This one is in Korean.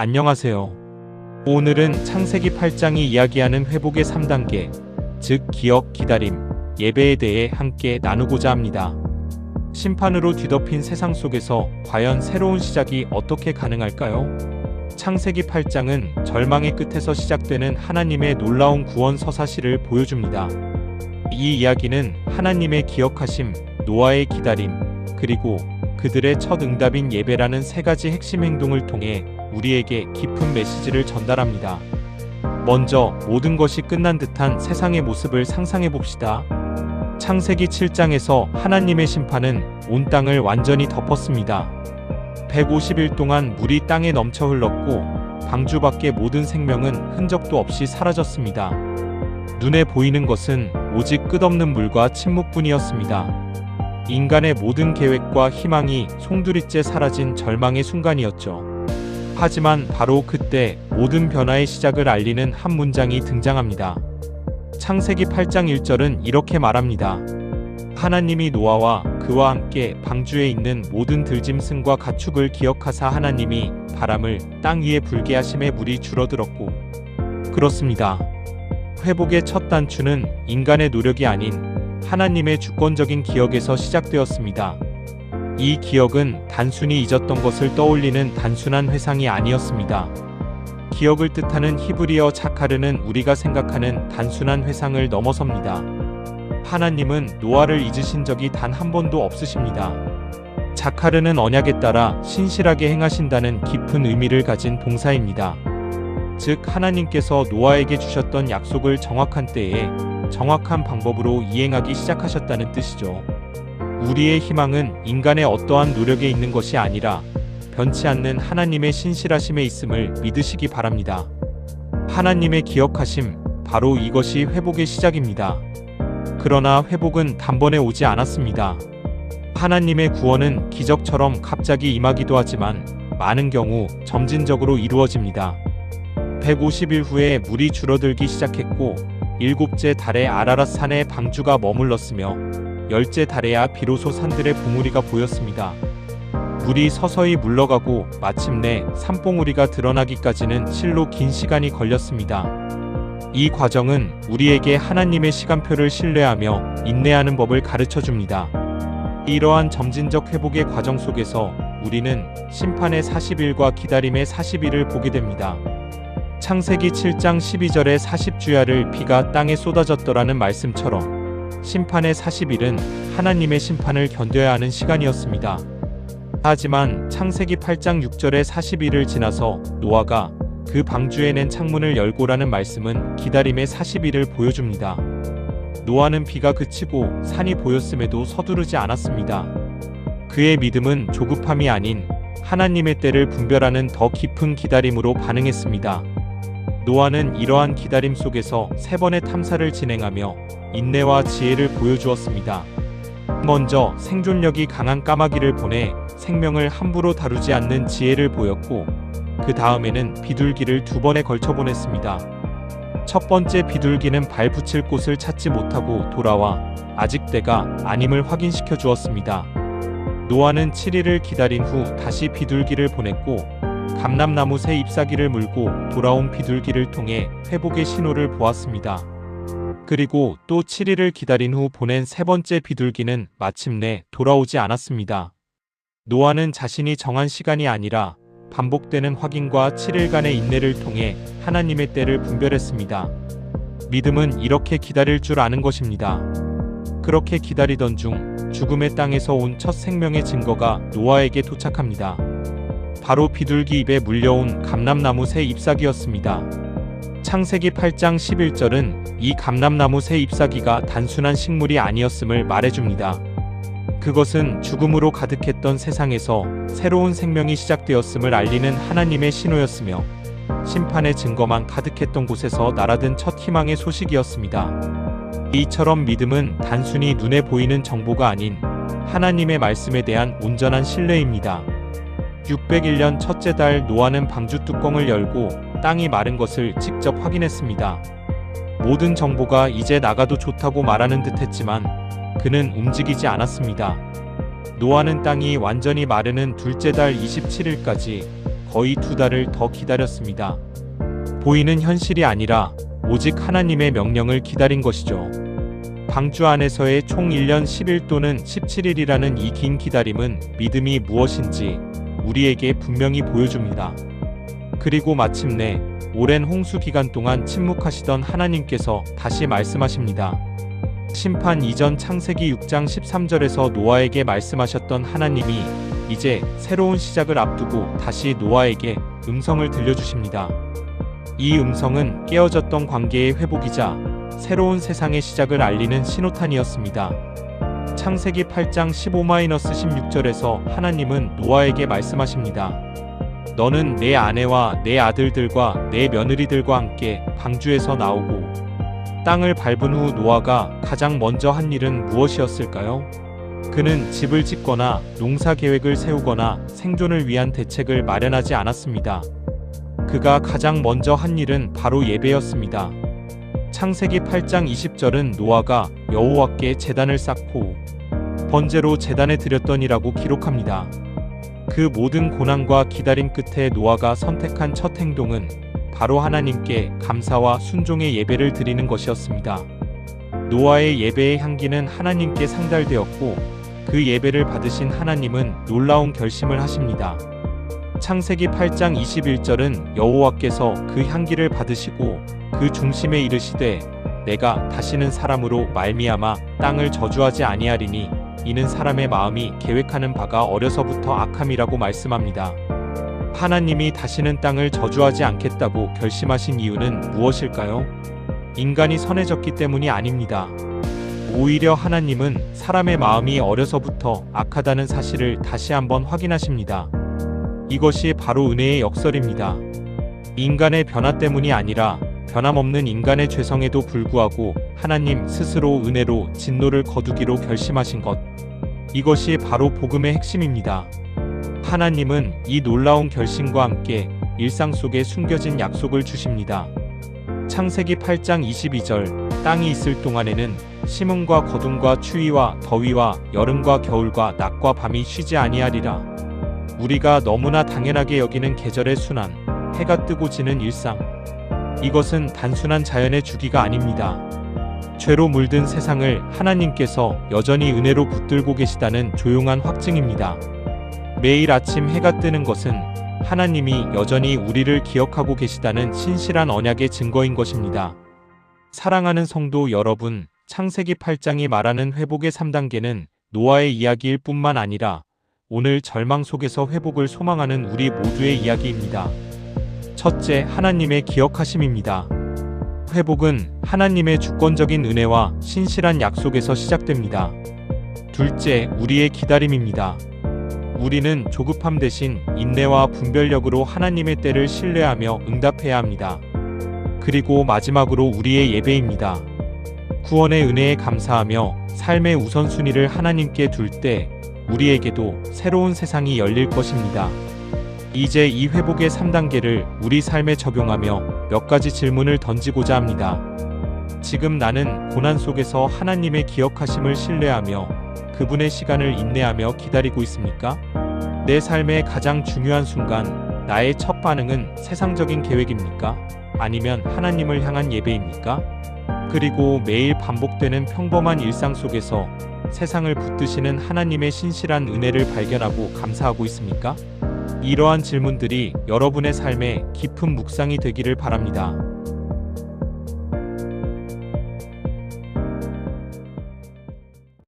안녕하세요. 오늘은 창세기 8장이 이야기하는 회복의 3단계, 즉 기억, 기다림, 예배에 대해 함께 나누고자 합니다. 심판으로 뒤덮인 세상 속에서 과연 새로운 시작이 어떻게 가능할까요? 창세기 8장은 절망의 끝에서 시작되는 하나님의 놀라운 구원 서사시를 보여줍니다. 이 이야기는 하나님의 기억하심, 노아의 기다림, 그리고 그들의 첫 응답인 예배라는 세 가지 핵심 행동을 통해 우리에게 깊은 메시지를 전달합니다. 먼저 모든 것이 끝난 듯한 세상의 모습을 상상해 봅시다. 창세기 7장에서 하나님의 심판은 온 땅을 완전히 덮었습니다. 150일 동안 물이 땅에 넘쳐 흘렀고 방주 밖의 모든 생명은 흔적도 없이 사라졌습니다. 눈에 보이는 것은 오직 끝없는 물과 침묵뿐이었습니다. 인간의 모든 계획과 희망이 송두리째 사라진 절망의 순간이었죠. 하지만 바로 그때 모든 변화의 시작을 알리는 한 문장이 등장합니다. 창세기 8장 1절은 이렇게 말합니다. 하나님이 노아와 그와 함께 방주에 있는 모든 들짐승과 가축을 기억하사 하나님이 바람을 땅 위에 불게 하심에 물이 줄어들었고. 그렇습니다. 회복의 첫 단추는 인간의 노력이 아닌 하나님의 주권적인 기억에서 시작되었습니다. 이 기억은 단순히 잊었던 것을 떠올리는 단순한 회상이 아니었습니다. 기억을 뜻하는 히브리어 자카르는 우리가 생각하는 단순한 회상을 넘어섭니다. 하나님은 노아를 잊으신 적이 단 한 번도 없으십니다. 자카르는 언약에 따라 신실하게 행하신다는 깊은 의미를 가진 동사입니다. 즉 하나님께서 노아에게 주셨던 약속을 정확한 때에 정확한 방법으로 이행하기 시작하셨다는 뜻이죠. 우리의 희망은 인간의 어떠한 노력에 있는 것이 아니라 변치 않는 하나님의 신실하심에 있음을 믿으시기 바랍니다. 하나님의 기억하심, 바로 이것이 회복의 시작입니다. 그러나 회복은 단번에 오지 않았습니다. 하나님의 구원은 기적처럼 갑자기 임하기도 하지만 많은 경우 점진적으로 이루어집니다. 150일 후에 물이 줄어들기 시작했고 7째 달에 아라랏 산에 방주가 머물렀으며 10째 달에야 비로소 산들의 봉우리가 보였습니다. 물이 서서히 물러가고 마침내 산봉우리가 드러나기까지는 실로 긴 시간이 걸렸습니다. 이 과정은 우리에게 하나님의 시간표를 신뢰하며 인내하는 법을 가르쳐 줍니다. 이러한 점진적 회복의 과정 속에서 우리는 심판의 40일과 기다림의 40일을 보게 됩니다. 창세기 7장 12절에 40주야를 비가 땅에 쏟아졌더라는 말씀처럼 심판의 40일은 하나님의 심판을 견뎌야 하는 시간이었습니다. 하지만 창세기 8장 6절에 40일을 지나서 노아가 그 방주에 낸 창문을 열고라는 말씀은 기다림의 40일을 보여줍니다. 노아는 비가 그치고 산이 보였음에도 서두르지 않았습니다. 그의 믿음은 조급함이 아닌 하나님의 때를 분별하는 더 깊은 기다림으로 반응했습니다. 노아는 이러한 기다림 속에서 3번의 탐사를 진행하며 인내와 지혜를 보여주었습니다. 먼저 생존력이 강한 까마귀를 보내 생명을 함부로 다루지 않는 지혜를 보였고 그 다음에는 비둘기를 2번에 걸쳐 보냈습니다. 첫 번째 비둘기는 발 붙일 곳을 찾지 못하고 돌아와 아직 때가 아님을 확인시켜 주었습니다. 노아는 7일을 기다린 후 다시 비둘기를 보냈고 감람나무 새 잎사귀를 물고 돌아온 비둘기를 통해 회복의 신호를 보았습니다. 그리고 또 7일을 기다린 후 보낸 3번째 비둘기는 마침내 돌아오지 않았습니다. 노아는 자신이 정한 시간이 아니라 반복되는 확인과 7일간의 인내를 통해 하나님의 때를 분별했습니다. 믿음은 이렇게 기다릴 줄 아는 것입니다. 그렇게 기다리던 중 죽음의 땅에서 온 첫 생명의 증거가 노아에게 도착합니다. 바로 비둘기 입에 물려온 감람나무 새 잎사귀였습니다. 창세기 8장 11절은 이 감람나무 새 잎사귀가 단순한 식물이 아니었음을 말해줍니다. 그것은 죽음으로 가득했던 세상에서 새로운 생명이 시작되었음을 알리는 하나님의 신호였으며 심판의 증거만 가득했던 곳에서 날아든 첫 희망의 소식이었습니다. 이처럼 믿음은 단순히 눈에 보이는 정보가 아닌 하나님의 말씀에 대한 온전한 신뢰입니다. 601년 첫째 달 노아는 방주 뚜껑을 열고 땅이 마른 것을 직접 확인했습니다. 모든 정보가 이제 나가도 좋다고 말하는 듯 했지만 그는 움직이지 않았습니다. 노아는 땅이 완전히 마르는 둘째 달 27일까지 거의 2달을 더 기다렸습니다. 보이는 현실이 아니라 오직 하나님의 명령을 기다린 것이죠. 방주 안에서의 총 1년 10일 또는 17일이라는 이 긴 기다림은 믿음이 무엇인지 우리에게 분명히 보여줍니다. 그리고 마침내 오랜 홍수 기간 동안 침묵하시던 하나님께서 다시 말씀하십니다. 심판 이전 창세기 6장 13절에서 노아에게 말씀하셨던 하나님이 이제 새로운 시작을 앞두고 다시 노아에게 음성을 들려주십니다. 이 음성은 깨어졌던 관계의 회복이자 새로운 세상의 시작을 알리는 신호탄이었습니다. 창세기 8장 15-16절에서 하나님은 노아에게 말씀하십니다. 너는 내 아내와 내 아들들과 내 며느리들과 함께 방주에서 나오고 땅을 밟은 후 노아가 가장 먼저 한 일은 무엇이었을까요? 그는 집을 짓거나 농사 계획을 세우거나 생존을 위한 대책을 마련하지 않았습니다. 그가 가장 먼저 한 일은 바로 예배였습니다. 창세기 8장 20절은 노아가 여호와께 제단을 쌓고 번제로 제단에 드렸더니라고 기록합니다. 그 모든 고난과 기다림 끝에 노아가 선택한 첫 행동은 바로 하나님께 감사와 순종의 예배를 드리는 것이었습니다. 노아의 예배의 향기는 하나님께 상달되었고 그 예배를 받으신 하나님은 놀라운 결심을 하십니다. 창세기 8장 21절은 여호와께서 그 향기를 받으시고 그 중심에 이르시되 내가 다시는 사람으로 말미암아 땅을 저주하지 아니하리니 이는 사람의 마음이 계획하는 바가 어려서부터 악함이라고 말씀합니다. 하나님이 다시는 땅을 저주하지 않겠다고 결심하신 이유는 무엇일까요? 인간이 선해졌기 때문이 아닙니다. 오히려 하나님은 사람의 마음이 어려서부터 악하다는 사실을 다시 한번 확인하십니다. 이것이 바로 은혜의 역설입니다. 인간의 변화 때문이 아니라 변함없는 인간의 죄성에도 불구하고 하나님 스스로 은혜로 진노를 거두기로 결심하신 것. 이것이 바로 복음의 핵심입니다. 하나님은 이 놀라운 결심과 함께 일상 속에 숨겨진 약속을 주십니다. 창세기 8장 22절 땅이 있을 동안에는 심음과 거둠과 추위와 더위와 여름과 겨울과 낮과 밤이 쉬지 아니하리라. 우리가 너무나 당연하게 여기는 계절의 순환, 해가 뜨고 지는 일상. 이것은 단순한 자연의 주기가 아닙니다. 죄로 물든 세상을 하나님께서 여전히 은혜로 붙들고 계시다는 조용한 확증입니다. 매일 아침 해가 뜨는 것은 하나님이 여전히 우리를 기억하고 계시다는 신실한 언약의 증거인 것입니다. 사랑하는 성도 여러분, 창세기 8장이 말하는 회복의 3단계는 노아의 이야기일 뿐만 아니라 오늘 절망 속에서 회복을 소망하는 우리 모두의 이야기입니다. 첫째, 하나님의 기억하심입니다. 회복은 하나님의 주권적인 은혜와 신실한 약속에서 시작됩니다. 둘째, 우리의 기다림입니다. 우리는 조급함 대신 인내와 분별력으로 하나님의 때를 신뢰하며 응답해야 합니다. 그리고 마지막으로 우리의 예배입니다. 구원의 은혜에 감사하며 삶의 우선순위를 하나님께 둘 때 우리에게도 새로운 세상이 열릴 것입니다. 이제 이 회복의 3단계를 우리 삶에 적용하며 몇 가지 질문을 던지고자 합니다. 지금 나는 고난 속에서 하나님의 기억하심을 신뢰하며 그분의 시간을 인내하며 기다리고 있습니까? 내 삶의 가장 중요한 순간, 나의 첫 반응은 세상적인 계획입니까? 아니면 하나님을 향한 예배입니까? 그리고 매일 반복되는 평범한 일상 속에서 세상을 붙드시는 하나님의 신실한 은혜를 발견하고 감사하고 있습니까? 이러한 질문들이 여러분의 삶에 깊은 묵상이 되기를 바랍니다.